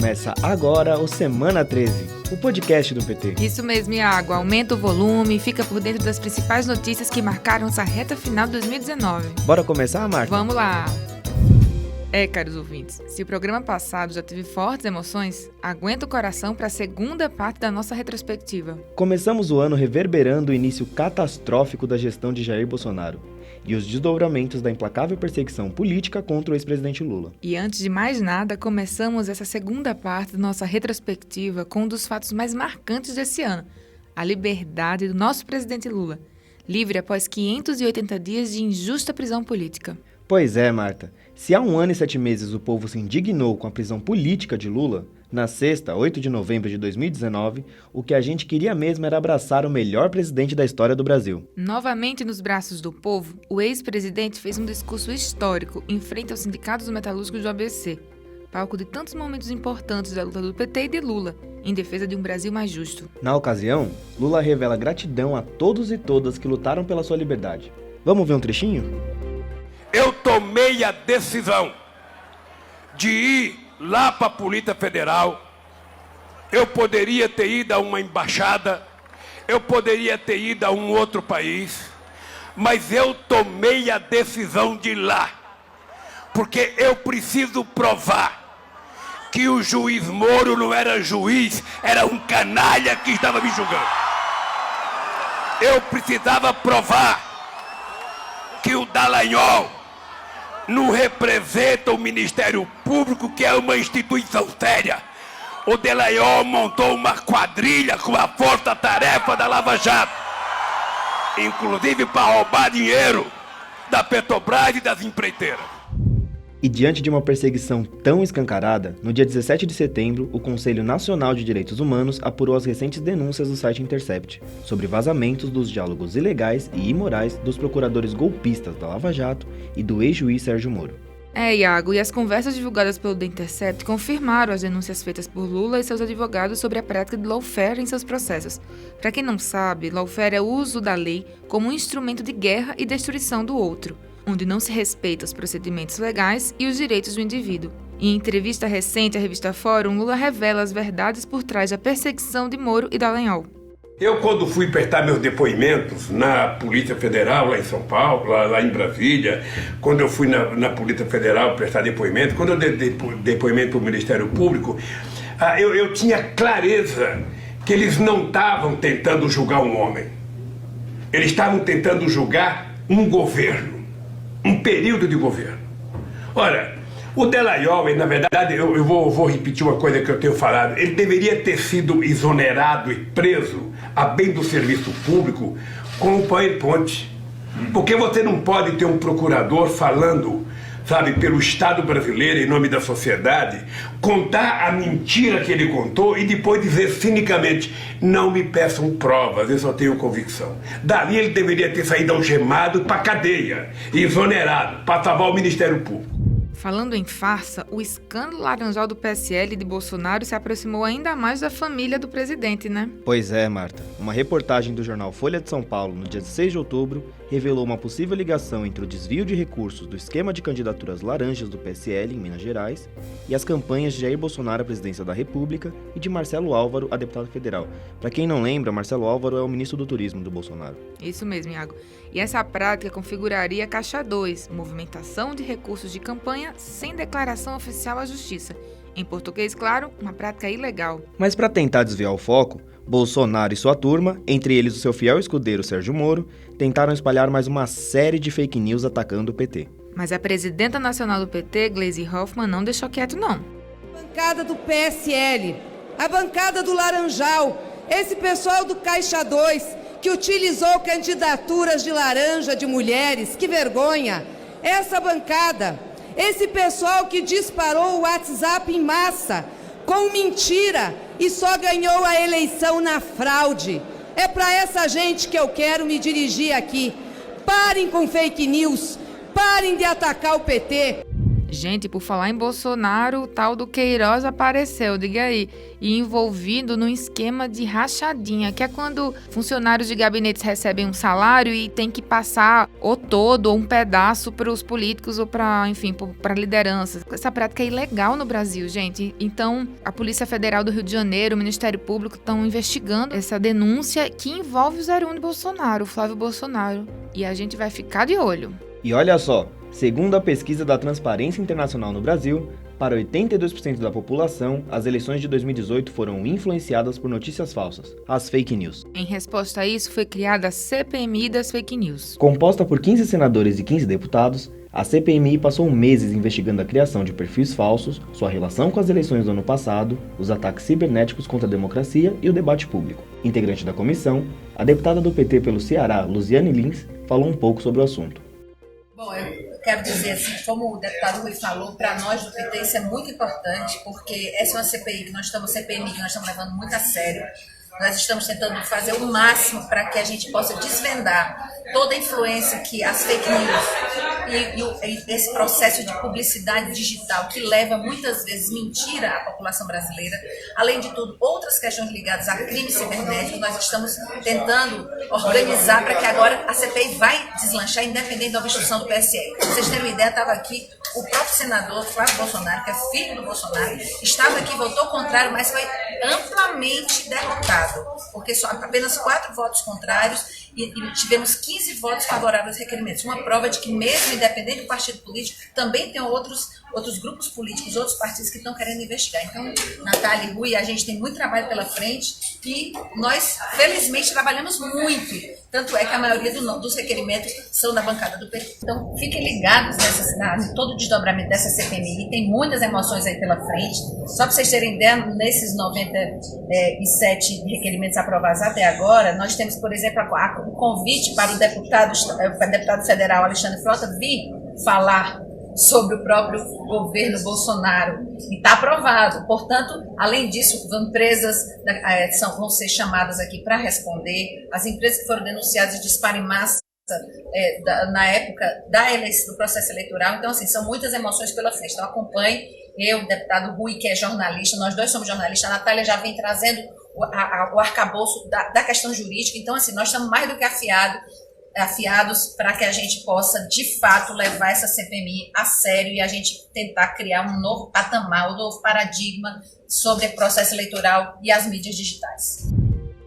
Começa agora o Semana 13, o podcast do PT. Isso mesmo, Iago. Aumenta o volume e fica por dentro das principais notícias que marcaram essa reta final de 2019. Bora começar, Marta? Vamos lá! Caros ouvintes, se o programa passado já teve fortes emoções, aguenta o coração para a segunda parte da nossa retrospectiva. Começamos o ano reverberando o início catastrófico da gestão de Jair Bolsonaro e os desdobramentos da implacável perseguição política contra o ex-presidente Lula. E antes de mais nada, começamos essa segunda parte da nossa retrospectiva com um dos fatos mais marcantes desse ano, a liberdade do nosso presidente Lula, livre após 580 dias de injusta prisão política. Pois é, Marta. Se há 1 ano e 7 meses o povo se indignou com a prisão política de Lula, na sexta, 8 de novembro de 2019, o que a gente queria mesmo era abraçar o melhor presidente da história do Brasil. Novamente nos braços do povo, o ex-presidente fez um discurso histórico em frente aos sindicatos metalúrgicos do ABC, palco de tantos momentos importantes da luta do PT e de Lula, em defesa de um Brasil mais justo. Na ocasião, Lula revela gratidão a todos e todas que lutaram pela sua liberdade. Vamos ver um trechinho? Eu tomei a decisão de ir lá para a Polícia Federal. Eu poderia ter ido a uma embaixada, eu poderia ter ido a um outro país, mas eu tomei a decisão de ir lá, porque eu preciso provar que o juiz Moro não era juiz, era um canalha que estava me julgando. Eu precisava provar que o Dallagnol não representa o Ministério Público, que é uma instituição séria. O Dallagnol montou uma quadrilha com a força-tarefa da Lava Jato, inclusive para roubar dinheiro da Petrobras e das empreiteiras. E diante de uma perseguição tão escancarada, no dia 17 de setembro, o Conselho Nacional de Direitos Humanos apurou as recentes denúncias do site Intercept sobre vazamentos dos diálogos ilegais e imorais dos procuradores golpistas da Lava Jato e do ex-juiz Sérgio Moro. Iago, e as conversas divulgadas pelo The Intercept confirmaram as denúncias feitas por Lula e seus advogados sobre a prática de lawfare em seus processos. Para quem não sabe, lawfare é o uso da lei como um instrumento de guerra e destruição do outro, onde não se respeita os procedimentos legais e os direitos do indivíduo. Em entrevista recente à revista Fórum, Lula revela as verdades por trás da perseguição de Moro e Dallagnol. Eu, quando fui prestar meus depoimentos na Polícia Federal, lá em São Paulo, lá em Brasília, quando eu fui na Polícia Federal prestar depoimento, quando eu dei depoimento para o Ministério Público, eu tinha clareza que eles não estavam tentando julgar um homem. Eles estavam tentando julgar um governo, um período de governo. Ora, o Dallagnol, na verdade, eu vou repetir uma coisa que eu tenho falado, ele deveria ter sido exonerado e preso a bem do serviço público com o PowerPoint. Porque você não pode ter um procurador falando, sabe, pelo Estado brasileiro, em nome da sociedade, contar a mentira que ele contou e depois dizer cinicamente, não me peçam provas, eu só tenho convicção. Dali ele deveria ter saído algemado para cadeia, exonerado, para salvar o Ministério Público. Falando em farsa, o escândalo laranjal do PSL de Bolsonaro se aproximou ainda mais da família do presidente, né? Pois é, Marta. Uma reportagem do jornal Folha de São Paulo, no dia 6 de outubro, revelou uma possível ligação entre o desvio de recursos do esquema de candidaturas laranjas do PSL em Minas Gerais e as campanhas de Jair Bolsonaro à presidência da República e de Marcelo Álvaro a deputado federal. Para quem não lembra, Marcelo Álvaro é o ministro do Turismo do Bolsonaro. Isso mesmo, Iago. E essa prática configuraria a Caixa 2, movimentação de recursos de campanha sem declaração oficial à Justiça. Em português, claro, uma prática ilegal. Mas para tentar desviar o foco, Bolsonaro e sua turma, entre eles o seu fiel escudeiro Sérgio Moro, tentaram espalhar mais uma série de fake news atacando o PT. Mas a presidenta nacional do PT, Gleisi Hoffmann, não deixou quieto, não. A bancada do PSL, a bancada do Laranjal, esse pessoal do Caixa 2, que utilizou candidaturas de laranja de mulheres, que vergonha! Essa bancada, esse pessoal que disparou o WhatsApp em massa, com mentira, e só ganhou a eleição na fraude. É para essa gente que eu quero me dirigir aqui. Parem com fake news, parem de atacar o PT. Gente, por falar em Bolsonaro, o tal do Queiroz apareceu, diga aí, e envolvido num esquema de rachadinha, que é quando funcionários de gabinetes recebem um salário e tem que passar ou todo ou um pedaço para os políticos ou para, enfim, para lideranças. Essa prática é ilegal no Brasil, gente. Então, a Polícia Federal do Rio de Janeiro, o Ministério Público estão investigando essa denúncia que envolve o 01 de Bolsonaro, o Flávio Bolsonaro. E a gente vai ficar de olho. E olha só, segundo a pesquisa da Transparência Internacional no Brasil, para 82% da população, as eleições de 2018 foram influenciadas por notícias falsas, as fake news. Em resposta a isso, foi criada a CPMI das fake news. Composta por 15 senadores e 15 deputados, a CPMI passou meses investigando a criação de perfis falsos, sua relação com as eleições do ano passado, os ataques cibernéticos contra a democracia e o debate público. Integrante da comissão, a deputada do PT pelo Ceará, Luziane Lins, falou um pouco sobre o assunto. Bom, eu quero dizer assim, como o deputado Rui falou, para nós do PT isso é muito importante, porque essa é uma CPMI que nós estamos levando muito a sério. Nós estamos tentando fazer o máximo para que a gente possa desvendar toda a influência que as fake news e esse processo de publicidade digital que leva muitas vezes mentira à população brasileira. Além de tudo, outras questões ligadas a crimes cibernéticos, nós estamos tentando organizar para que agora a CPI vai deslanchar independente da obstrução do PSL. Para vocês terem uma ideia, estava aqui o próprio senador Flávio Bolsonaro, que é filho do Bolsonaro, estava aqui, votou contrário, mas foi amplamente derrotado, porque só apenas 4 votos contrários e tivemos 15 votos favoráveis aos requerimentos. Uma prova de que mesmo independente do partido político, também tem outros grupos políticos, outros partidos que estão querendo investigar. Então, Natália e Rui, a gente tem muito trabalho pela frente e nós, felizmente, trabalhamos muito. Tanto é que a maioria dos requerimentos são da bancada do PT. Então, fiquem ligados em todo o desdobramento dessa CPMI. Tem muitas emoções aí pela frente. Só para vocês terem ideia, nesses 97 requerimentos aprovados até agora, nós temos, por exemplo, o convite para o deputado federal Alexandre Frota vir falar sobre o próprio governo Bolsonaro, e está aprovado. Portanto, além disso, empresas vão ser chamadas aqui para responder, as empresas que foram denunciadas de disparo em massa na época do processo eleitoral. Então, assim, são muitas emoções pela frente. Então, acompanhe, eu, o deputado Rui, que é jornalista, nós dois somos jornalistas, a Natália já vem trazendo o arcabouço da questão jurídica. Então, assim, nós estamos mais do que afiados para que a gente possa, de fato, levar essa CPMI a sério e a gente tentar criar um novo patamar, um novo paradigma sobre o processo eleitoral e as mídias digitais.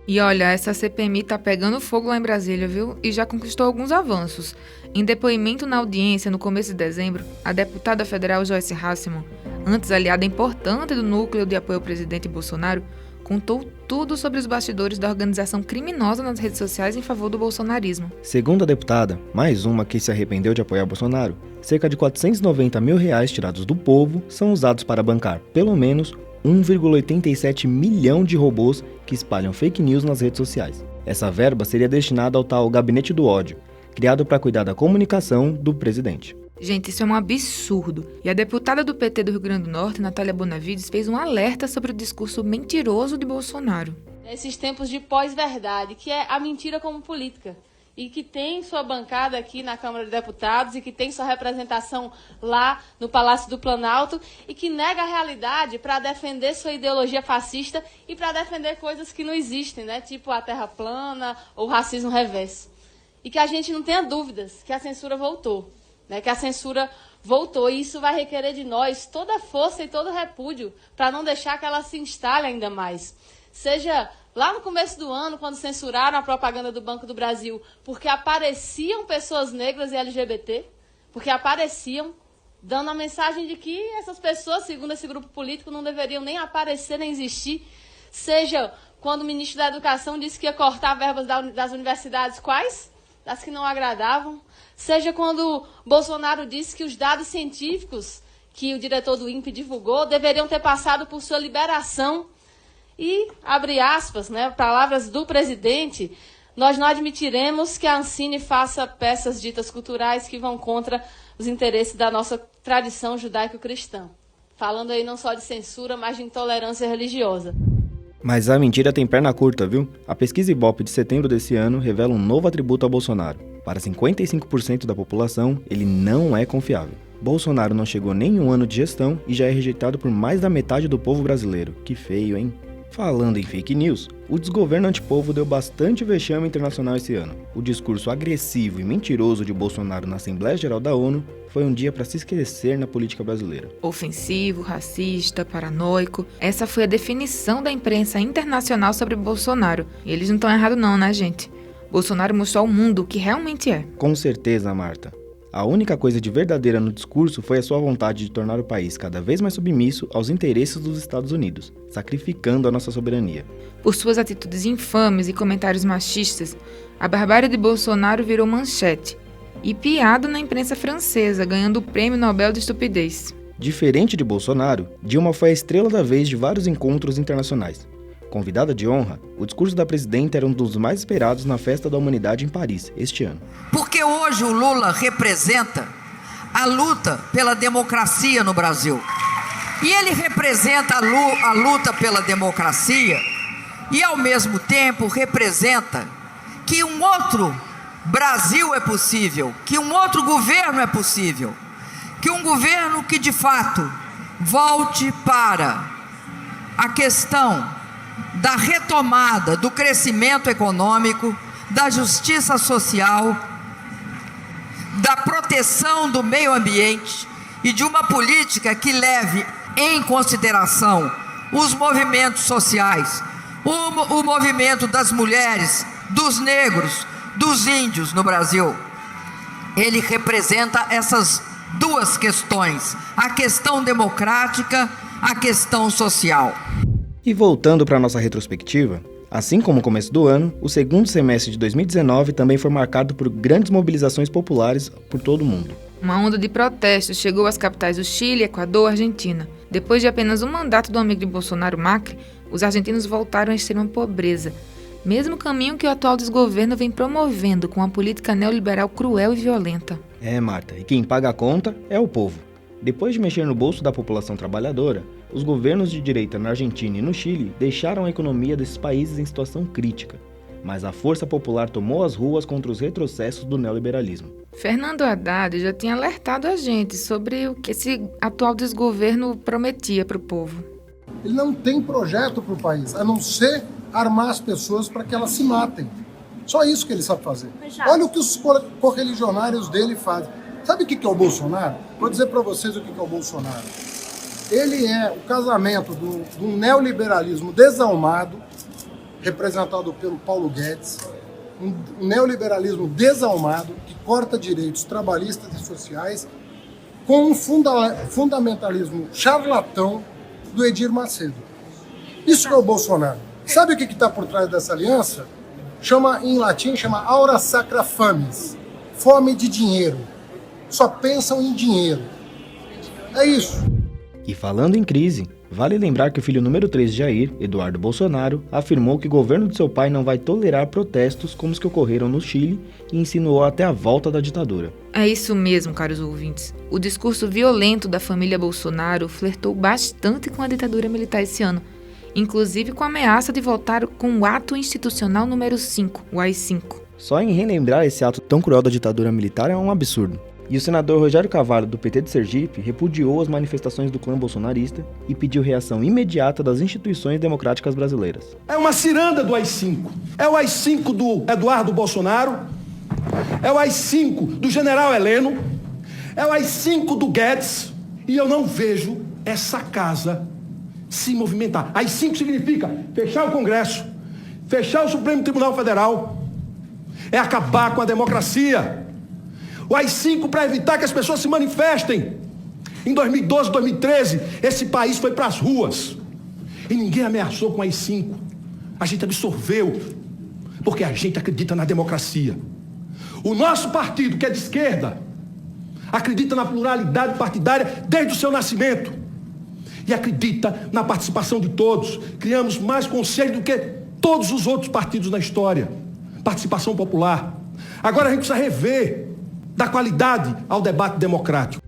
E olha, essa CPMI tá pegando fogo lá em Brasília, viu? E já conquistou alguns avanços. Em depoimento na audiência, no começo de dezembro, a deputada federal Joyce Hasselmann, antes aliada importante do núcleo de apoio ao presidente Bolsonaro, contou tudo sobre os bastidores da organização criminosa nas redes sociais em favor do bolsonarismo. Segundo a deputada, mais uma que se arrependeu de apoiar Bolsonaro, cerca de R$490 mil tirados do povo são usados para bancar, pelo menos, 1,87 milhão de robôs que espalham fake news nas redes sociais. Essa verba seria destinada ao tal Gabinete do Ódio, criado para cuidar da comunicação do presidente. Gente, isso é um absurdo. E a deputada do PT do Rio Grande do Norte, Natália Bonavides, fez um alerta sobre o discurso mentiroso de Bolsonaro. Nesses tempos de pós-verdade, que é a mentira como política, e que tem sua bancada aqui na Câmara de Deputados e que tem sua representação lá no Palácio do Planalto e que nega a realidade para defender sua ideologia fascista e para defender coisas que não existem, né? Tipo a terra plana ou o racismo reverso. E que a gente não tenha dúvidas que a censura voltou, né? Que a censura voltou e isso vai requerer de nós toda a força e todo o repúdio para não deixar que ela se instale ainda mais. Seja lá no começo do ano, quando censuraram a propaganda do Banco do Brasil, porque apareciam pessoas negras e LGBT, porque apareciam, dando a mensagem de que essas pessoas, segundo esse grupo político, não deveriam nem aparecer, nem existir. Seja quando o ministro da Educação disse que ia cortar verbas das universidades, quais? Das que não agradavam. Seja quando Bolsonaro disse que os dados científicos que o diretor do INPE divulgou deveriam ter passado por sua liberação. E, abre aspas, né, palavras do presidente, nós não admitiremos que a Ancine faça peças ditas culturais que vão contra os interesses da nossa tradição judaico-cristã. Falando aí não só de censura, mas de intolerância religiosa. Mas a mentira tem perna curta, viu? A pesquisa Ibope de setembro desse ano revela um novo atributo ao Bolsonaro. Para 55% da população, ele não é confiável. Bolsonaro não chegou nem um ano de gestão e já é rejeitado por mais da metade do povo brasileiro. Que feio, hein? Falando em fake news, o desgoverno antipovo deu bastante vexame internacional esse ano. O discurso agressivo e mentiroso de Bolsonaro na Assembleia Geral da ONU foi um dia para se esquecer na política brasileira. Ofensivo, racista, paranoico. Essa foi a definição da imprensa internacional sobre Bolsonaro. E eles não estão errados não, né, gente? Bolsonaro mostrou ao mundo o que realmente é. Com certeza, Marta. A única coisa de verdadeira no discurso foi a sua vontade de tornar o país cada vez mais submisso aos interesses dos Estados Unidos, sacrificando a nossa soberania. Por suas atitudes infames e comentários machistas, a barbárie de Bolsonaro virou manchete e piada na imprensa francesa, ganhando o Prêmio Nobel de Estupidez. Diferente de Bolsonaro, Dilma foi a estrela da vez de vários encontros internacionais. Convidada de honra, o discurso da presidenta era um dos mais esperados na Festa da Humanidade em Paris, este ano. Porque hoje o Lula representa a luta pela democracia no Brasil. E ele representa a luta pela democracia e, ao mesmo tempo, representa que um outro Brasil é possível, que um outro governo é possível, que um governo que, de fato, volte para a questão da retomada do crescimento econômico, da justiça social, da proteção do meio ambiente e de uma política que leve em consideração os movimentos sociais, o movimento das mulheres, dos negros, dos índios no Brasil. Ele representa essas duas questões, a questão democrática, a questão social. E voltando para a nossa retrospectiva, assim como o começo do ano, o segundo semestre de 2019 também foi marcado por grandes mobilizações populares por todo o mundo. Uma onda de protestos chegou às capitais do Chile, Equador e Argentina. Depois de apenas um mandato do amigo de Bolsonaro, Macri, os argentinos voltaram à extrema pobreza, mesmo caminho que o atual desgoverno vem promovendo com a política neoliberal cruel e violenta. É, Marta, e quem paga a conta é o povo. Depois de mexer no bolso da população trabalhadora, os governos de direita na Argentina e no Chile deixaram a economia desses países em situação crítica. Mas a força popular tomou as ruas contra os retrocessos do neoliberalismo. Fernando Haddad já tinha alertado a gente sobre o que esse atual desgoverno prometia para o povo. Ele não tem projeto para o país, a não ser armar as pessoas para que elas se matem. Só isso que ele sabe fazer. Olha o que os correligionários dele fazem. Sabe o que é o Bolsonaro? Vou dizer para vocês o que é o Bolsonaro. Ele é o casamento do neoliberalismo desalmado, representado pelo Paulo Guedes, um neoliberalismo desalmado que corta direitos trabalhistas e sociais, com um fundamentalismo charlatão do Edir Macedo. Isso que é o Bolsonaro. Sabe o que está por trás dessa aliança? Em latim, chama aura sacra fames, fome de dinheiro. Só pensam em dinheiro. É isso. E falando em crise, vale lembrar que o filho número 3 de Jair, Eduardo Bolsonaro, afirmou que o governo de seu pai não vai tolerar protestos como os que ocorreram no Chile e insinuou até a volta da ditadura. É isso mesmo, caros ouvintes. O discurso violento da família Bolsonaro flertou bastante com a ditadura militar esse ano, inclusive com a ameaça de voltar com o ato institucional número 5, o AI-5. Só em relembrar esse ato tão cruel da ditadura militar é um absurdo. E o senador Rogério Carvalho, do PT de Sergipe, repudiou as manifestações do clã bolsonarista e pediu reação imediata das instituições democráticas brasileiras. É uma ciranda do AI-5. É o AI-5 do Eduardo Bolsonaro, é o AI-5 do general Heleno, é o AI-5 do Guedes, e eu não vejo essa casa se movimentar. AI-5 significa fechar o Congresso, fechar o Supremo Tribunal Federal, é acabar com a democracia. O AI-5 para evitar que as pessoas se manifestem. Em 2012, 2013, esse país foi para as ruas. E ninguém ameaçou com o AI-5. A gente absorveu, porque a gente acredita na democracia. O nosso partido, que é de esquerda, acredita na pluralidade partidária desde o seu nascimento. E acredita na participação de todos. Criamos mais conselhos do que todos os outros partidos na história. Participação popular. Agora a gente precisa rever, dar qualidade ao debate democrático.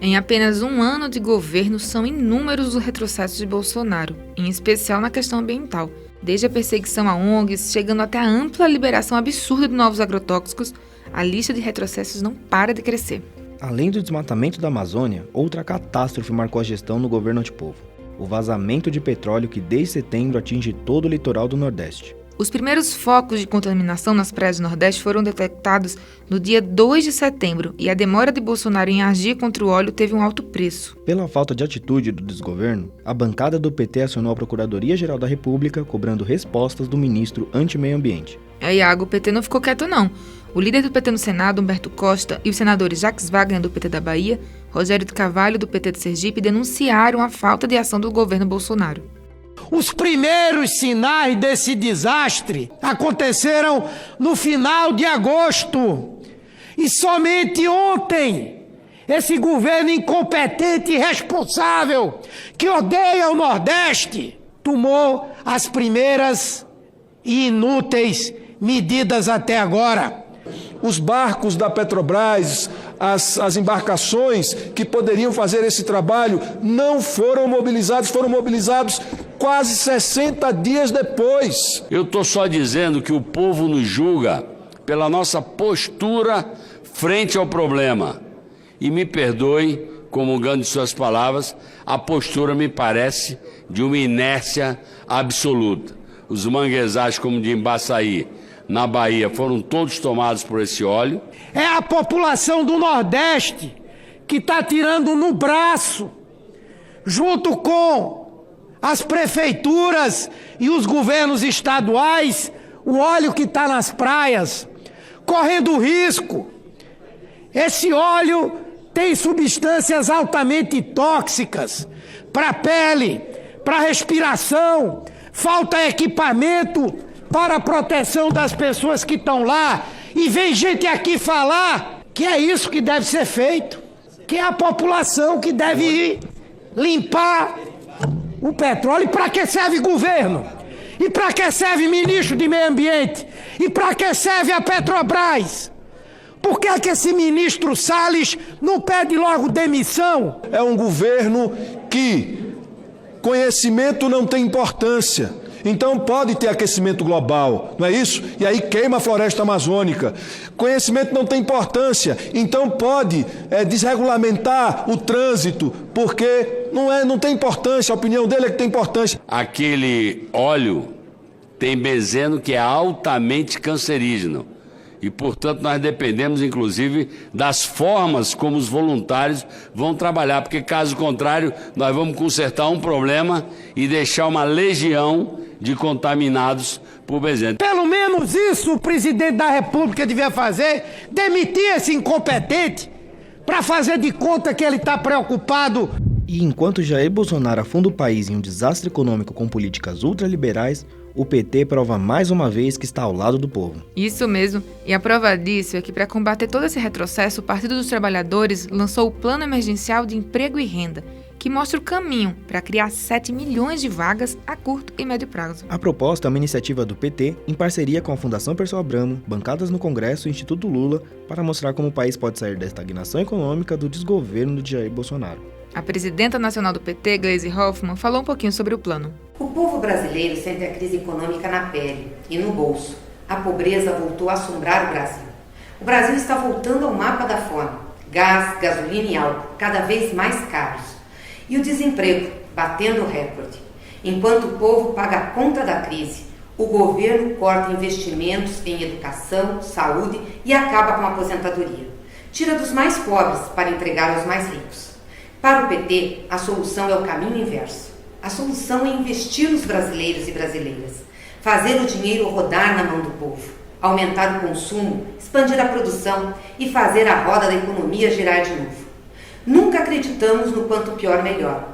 Em apenas um ano de governo, são inúmeros os retrocessos de Bolsonaro, em especial na questão ambiental. Desde a perseguição a ONGs, chegando até a ampla liberação absurda de novos agrotóxicos, a lista de retrocessos não para de crescer. Além do desmatamento da Amazônia, outra catástrofe marcou a gestão no governo antipovo: o vazamento de petróleo que desde setembro atinge todo o litoral do Nordeste. Os primeiros focos de contaminação nas praias do Nordeste foram detectados no dia 2 de setembro e a demora de Bolsonaro em agir contra o óleo teve um alto preço. Pela falta de atitude do desgoverno, a bancada do PT acionou a Procuradoria-Geral da República cobrando respostas do ministro anti-meio ambiente. Iago, o PT não ficou quieto não. O líder do PT no Senado, Humberto Costa, e os senadores Jacques Wagner, do PT da Bahia, Rogério de Carvalho, do PT de Sergipe, denunciaram a falta de ação do governo Bolsonaro. Os primeiros sinais desse desastre aconteceram no final de agosto. E somente ontem, esse governo incompetente e irresponsável, que odeia o Nordeste, tomou as primeiras e inúteis medidas até agora. Os barcos da Petrobras, as embarcações que poderiam fazer esse trabalho não foram mobilizados quase 60 dias depois. Eu estou só dizendo que o povo nos julga pela nossa postura frente ao problema. E me perdoe, comungando de suas palavras, a postura me parece de uma inércia absoluta. Os manguezais, como de Embaçaí, na Bahia, foram todos tomados por esse óleo. É a população do Nordeste que está tirando no braço, junto com as prefeituras e os governos estaduais, o óleo que está nas praias, correndo risco. Esse óleo tem substâncias altamente tóxicas para a pele, para a respiração, falta equipamento para a proteção das pessoas que estão lá, e vem gente aqui falar que é isso que deve ser feito, que é a população que deve ir limpar o petróleo. E para que serve governo? E para que serve ministro de meio ambiente? E para que serve a Petrobras? Por que esse ministro Salles não pede logo demissão? É um governo que conhecimento não tem importância. Então pode ter aquecimento global, não é isso? E aí queima a floresta amazônica. Conhecimento não tem importância, então pode desregulamentar o trânsito, porque não tem importância, a opinião dele é que tem importância. Aquele óleo tem benzeno que é altamente cancerígeno. E, portanto, nós dependemos, inclusive, das formas como os voluntários vão trabalhar, porque, caso contrário, nós vamos consertar um problema e deixar uma legião de contaminados por benzeno. Pelo menos isso o presidente da República devia fazer, demitir esse incompetente, para fazer de conta que ele está preocupado. E enquanto Jair Bolsonaro afunda o país em um desastre econômico com políticas ultraliberais, o PT prova mais uma vez que está ao lado do povo. Isso mesmo, e a prova disso é que, para combater todo esse retrocesso, o Partido dos Trabalhadores lançou o Plano Emergencial de Emprego e Renda, que mostra o caminho para criar 7 milhões de vagas a curto e médio prazo. A proposta é uma iniciativa do PT em parceria com a Fundação Persol Abramo, bancadas no Congresso e Instituto Lula, para mostrar como o país pode sair da estagnação econômica do desgoverno de Jair Bolsonaro. A presidenta nacional do PT, Gleisi Hoffmann, falou um pouquinho sobre o plano. O povo brasileiro sente a crise econômica na pele e no bolso. A pobreza voltou a assombrar o Brasil. O Brasil está voltando ao mapa da fome. Gás, gasolina e álcool cada vez mais caros. E o desemprego batendo recorde. Enquanto o povo paga a conta da crise, o governo corta investimentos em educação, saúde e acaba com a aposentadoria. Tira dos mais pobres para entregar aos mais ricos. Para o PT, a solução é o caminho inverso. A solução é investir nos brasileiros e brasileiras, fazer o dinheiro rodar na mão do povo, aumentar o consumo, expandir a produção e fazer a roda da economia girar de novo. Nunca acreditamos no quanto pior melhor.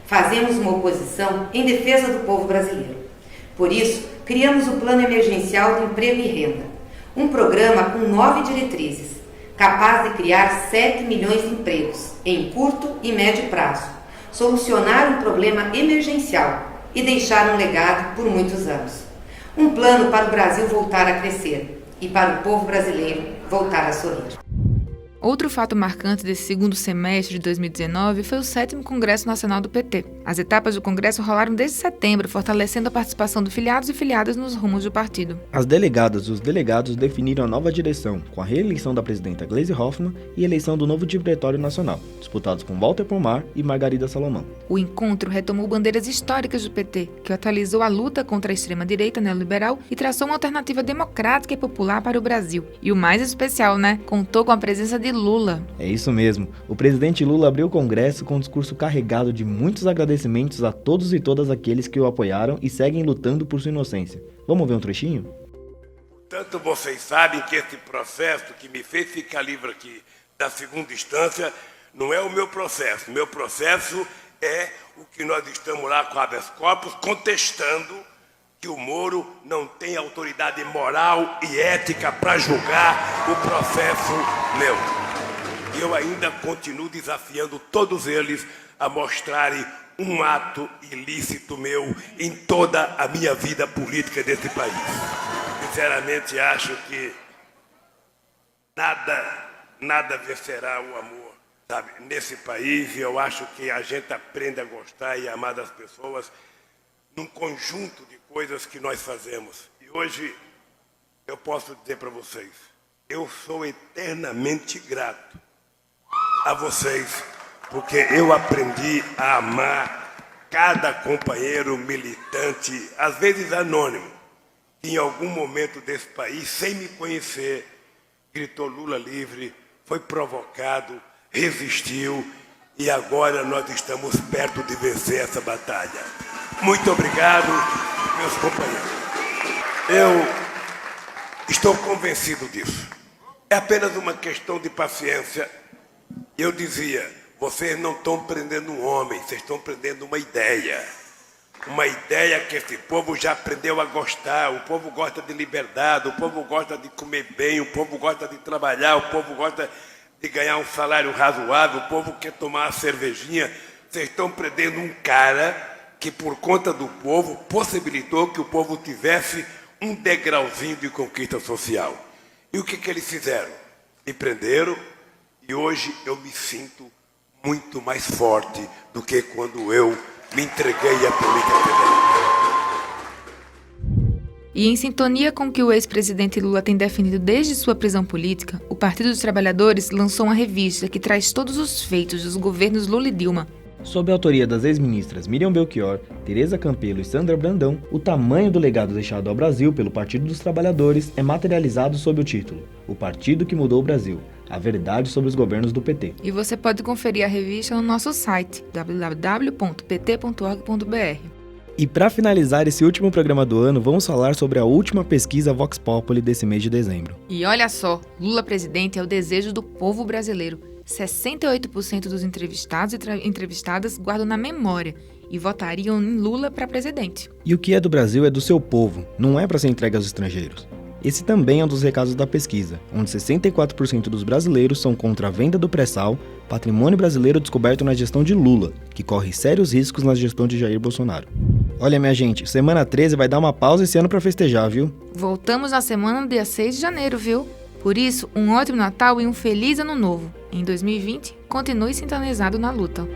Fazemos uma oposição em defesa do povo brasileiro. Por isso, criamos o Plano Emergencial de Emprego e Renda, um programa com 9 diretrizes, capaz de criar 7 milhões de empregos em curto e médio prazo, solucionar um problema emergencial e deixar um legado por muitos anos. Um plano para o Brasil voltar a crescer e para o povo brasileiro voltar a sorrir. Outro fato marcante desse segundo semestre de 2019 foi o 7º Congresso Nacional do PT. As etapas do Congresso rolaram desde setembro, fortalecendo a participação de filiados e filiadas nos rumos do partido. As delegadas e os delegados definiram a nova direção, com a reeleição da presidenta Gleisi Hoffmann e eleição do novo diretório nacional, disputados com Walter Pomar e Margarida Salomão. O encontro retomou bandeiras históricas do PT, que atualizou a luta contra a extrema-direita neoliberal e traçou uma alternativa democrática e popular para o Brasil. E o mais especial, contou com a presença de Lula. É isso mesmo. O presidente Lula abriu o Congresso com um discurso carregado de muitos agradecimentos a todos e todas aqueles que o apoiaram e seguem lutando por sua inocência. Vamos ver um trechinho? Portanto, vocês sabem que esse processo que me fez ficar livre aqui da segunda instância não é o meu processo. O meu processo é o que nós estamos lá com habeas corpus contestando que o Moro não tem autoridade moral e ética para julgar o processo meu. E eu ainda continuo desafiando todos eles a mostrarem um ato ilícito meu em toda a minha vida política desse país. Sinceramente, acho que nada vencerá o amor, sabe, nesse país, e eu acho que a gente aprende a gostar e amar das pessoas num conjunto de coisas que nós fazemos. E hoje eu posso dizer para vocês, eu sou eternamente grato a vocês, porque eu aprendi a amar cada companheiro militante, às vezes anônimo, que em algum momento desse país, sem me conhecer, gritou Lula livre, foi provocado, resistiu, e agora nós estamos perto de vencer essa batalha. Muito obrigado, meus companheiros. Eu estou convencido disso. É apenas uma questão de paciência. Eu dizia, vocês não estão prendendo um homem, vocês estão prendendo uma ideia. Uma ideia que esse povo já aprendeu a gostar. O povo gosta de liberdade, o povo gosta de comer bem, o povo gosta de trabalhar, o povo gosta de ganhar um salário razoável, o povo quer tomar uma cervejinha. Vocês estão prendendo um cara que, por conta do povo, possibilitou que o povo tivesse um degrauzinho de conquista social. E o que eles fizeram? Me prenderam, e hoje eu me sinto muito mais forte do que quando eu me entreguei à política federal. E em sintonia com o que o ex-presidente Lula tem definido desde sua prisão política, o Partido dos Trabalhadores lançou uma revista que traz todos os feitos dos governos Lula e Dilma. Sob a autoria das ex-ministras Miriam Belchior, Tereza Campelo e Sandra Brandão, o tamanho do legado deixado ao Brasil pelo Partido dos Trabalhadores é materializado sob o título O Partido que Mudou o Brasil, a verdade sobre os governos do PT. E você pode conferir a revista no nosso site, www.pt.org.br. E para finalizar esse último programa do ano, vamos falar sobre a última pesquisa Vox Populi desse mês de dezembro. E olha só, Lula presidente é o desejo do povo brasileiro. 68% dos entrevistados e entrevistadas guardam na memória e votariam em Lula para presidente. E o que é do Brasil é do seu povo, não é para ser entregue aos estrangeiros. Esse também é um dos recados da pesquisa, onde 64% dos brasileiros são contra a venda do pré-sal, patrimônio brasileiro descoberto na gestão de Lula, que corre sérios riscos na gestão de Jair Bolsonaro. Olha, minha gente, semana 13 vai dar uma pausa esse ano para festejar, viu? Voltamos na semana do dia 6 de janeiro, viu? Por isso, um ótimo Natal e um feliz Ano Novo. Em 2020, continue sintonizado na luta.